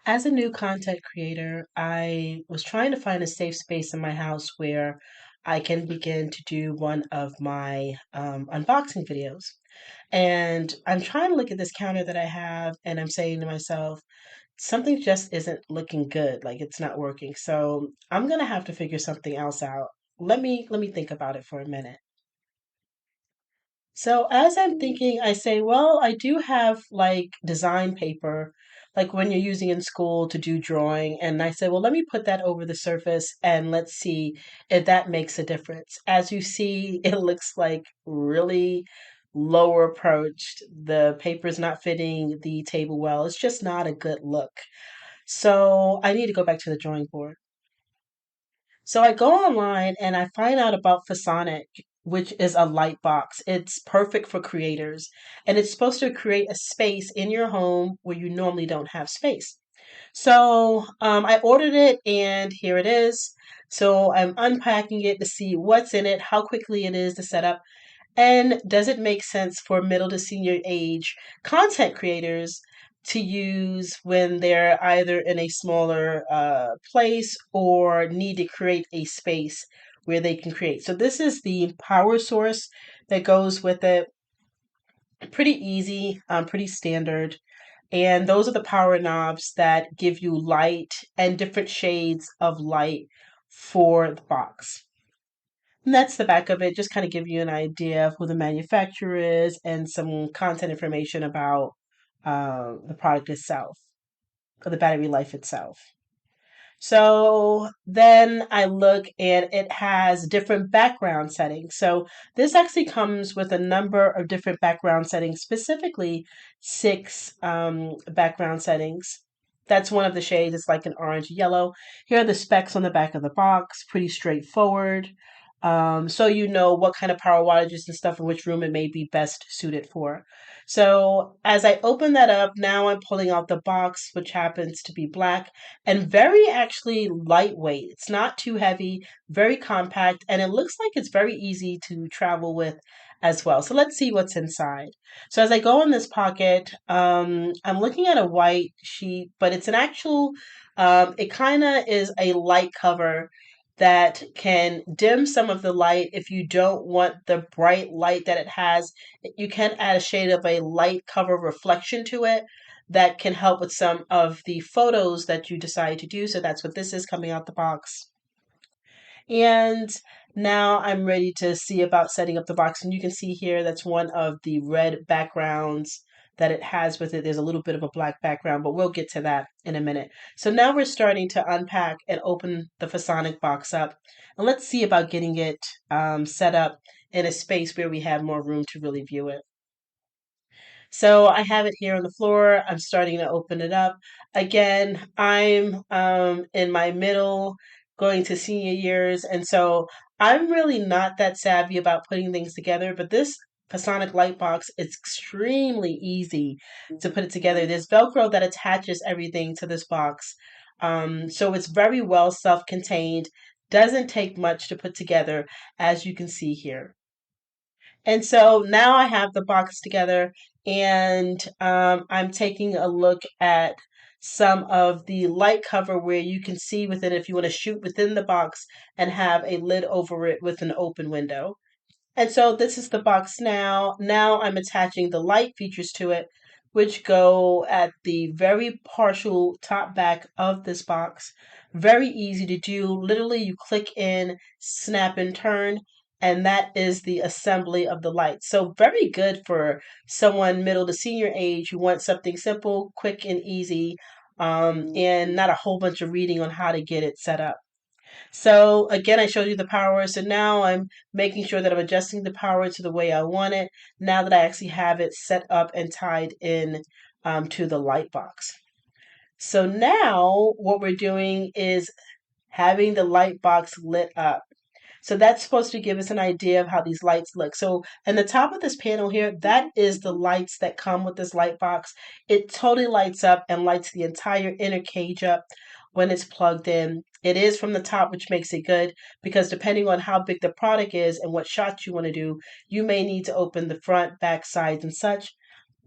As a new content creator, I was trying to find a safe space in my house where I can begin to do one of my unboxing videos. And I'm trying to look at this counter that I have, and I'm saying to myself, something just isn't looking good, like it's not working. So I'm gonna have to figure something else out. Let me think about it for a minute. So as I'm thinking, I say, well, I do have like design paper, like when you're using in school to do drawing. And I said, well, let me put that over the surface and let's see if that makes a difference. As you see, it looks like really lower approached. The paper's not fitting the table well. It's just not a good look. So I need to go back to the drawing board. So I go online and I find out about Fasonic, which is a light box. It's perfect for creators, and it's supposed to create a space in your home where you normally don't have space. So I ordered it, and here it is. So I'm unpacking it to see what's in it, how quickly it is to set up, and does it make sense for middle to senior age content creators to use when they're either in a smaller place or need to create a space where they can create? So, this is the power source that goes with it. Pretty easy, pretty standard. And those are the power knobs that give you light and different shades of light for the box. And that's the back of it, just kind of give you an idea of who the manufacturer is and some content information about the product itself, or the battery life itself. So then I look and it has different background settings. So this actually comes with a number of different background settings, specifically six background settings. That's one of the shades. It's like an orange yellow. Here are the specs on the back of the box. Pretty straightforward. So you know what kind of power wattages and stuff in which room it may be best suited for. So as I open that up, now I'm pulling out the box, which happens to be black and very actually lightweight. It's not too heavy, very compact, and it looks like it's very easy to travel with as well. So let's see what's inside. So as I go in this pocket, I'm looking at a white sheet, but it's an actual, it kind of is a light cover that can dim some of the light if you don't want the bright light that it has. You can add a shade of a light cover reflection to it that can help with some of the photos that you decide to do. So that's what this is coming out the box. And now I'm ready to see about setting up the box. And you can see here that's one of the red backgrounds that it has with it. There's a little bit of a black background, but we'll get to that in a minute. So now we're starting to unpack and open the Fasonic box up. And let's see about getting it set up in a space where we have more room to really view it. So I have it here on the floor. I'm starting to open it up. Again, I'm in my middle, going to senior years, and so I'm really not that savvy about putting things together. But this Fasonic Light Box, it's extremely easy to put it together. There's Velcro that attaches everything to this box, so it's very well self-contained. Doesn't take much to put together, as you can see here. And so now I have the box together, and I'm taking a look at some of the light cover where you can see within it if you want to shoot within the box and have a lid over it with an open window. And so this is the box now. Now I'm attaching the light features to it, which go at the very partial top back of this box. Very easy to do. Literally, you click in, snap and turn, and that is the assembly of the light. So very good for someone middle to senior age who wants something simple, quick, and easy, and not a whole bunch of reading on how to get it set up. So again, I showed you the power. So now I'm making sure that I'm adjusting the power to the way I want it. Now that I actually have it set up and tied in to the light box. So now what we're doing is having the light box lit up. So that's supposed to give us an idea of how these lights look. So in the top of this panel here, that is the lights that come with this light box. It totally lights up and lights the entire inner cage up when it's plugged in. It is from the top, which makes it good because depending on how big the product is and what shots you want to do, you may need to open the front, back, sides, and such.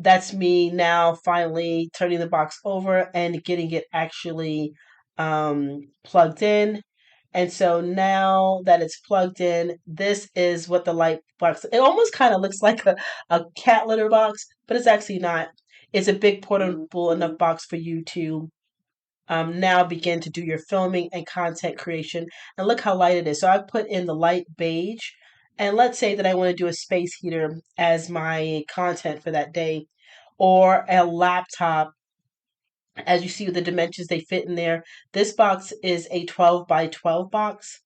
That's me now finally turning the box over and getting it actually plugged in. And so now that it's plugged in, this is what the light box. It almost kind of looks like a cat litter box, but it's actually not. It's a big portable enough box for you to now begin to do your filming and content creation. And look how light it is. So I put in the light beige. And let's say that I want to do a space heater as my content for that day, or a laptop. As you see with the dimensions, they fit in there. This box is a 12 by 12 box.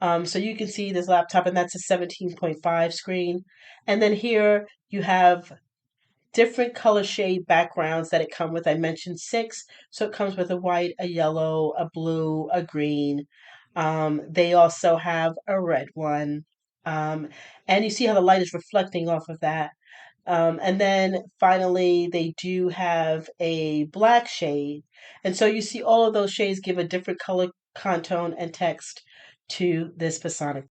So you can see this laptop, and that's a 17.5 screen. And then here you have different color shade backgrounds that it come with. I mentioned six, so it comes with a white, a yellow, a blue, a green. They also have a red one. And you see how the light is reflecting off of that. And then finally, they do have a black shade. And so you see all of those shades give a different color, contone, and text to this Fasonic